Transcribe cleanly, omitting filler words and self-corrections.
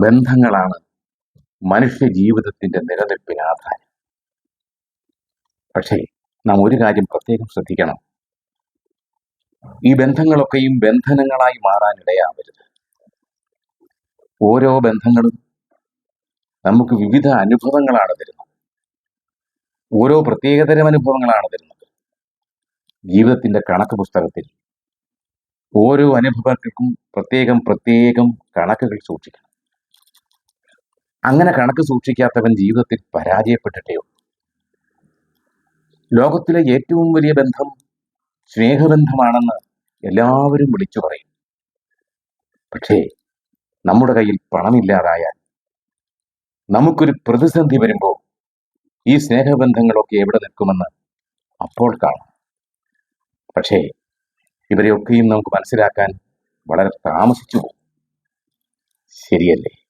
ബന്ധങ്ങളാണ് മനുഷ്യ ജീവിതത്തിന്റെ നിലനിൽപ്പിന് ആധാരം. പക്ഷേ നാം ഒരു കാര്യം പ്രത്യേകം ശ്രദ്ധിക്കണം. ഈ ബന്ധങ്ങളൊക്കെയും ബന്ധനങ്ങളായി മാറാനിടയാവരുത്. ഓരോ ബന്ധങ്ങളും നമുക്ക് വിവിധ അനുഭവങ്ങളാണ് തരുന്നത്. ഓരോ പ്രത്യേകതരം അനുഭവങ്ങളാണ് തരുന്നത്. ജീവിതത്തിന്റെ കണക്ക് പുസ്തകത്തിൽ ഓരോ അനുഭവങ്ങൾക്കും പ്രത്യേകം കണക്കുകൾ സൂക്ഷിക്കണം. അങ്ങനെ കണക്ക് സൂക്ഷിക്കാത്തവൻ ജീവിതത്തിൽ പരാജയപ്പെട്ടിട്ടേ ഉള്ളൂ. ലോകത്തിലെ ഏറ്റവും വലിയ ബന്ധം സ്നേഹബന്ധമാണെന്ന് എല്ലാവരും വിളിച്ചു പറയും. പക്ഷേ നമ്മുടെ കയ്യിൽ പണമില്ലാതായാൽ, നമുക്കൊരു പ്രതിസന്ധി വരുമ്പോൾ ഈ സ്നേഹബന്ധങ്ങളൊക്കെ എവിടെ നിൽക്കുമെന്ന് അപ്പോൾ കാണാം. പക്ഷേ ഇവരെയൊക്കെയും നമുക്ക് മനസ്സിലാക്കാൻ വളരെ താമസിച്ചു പോകും. ശരിയല്ലേ?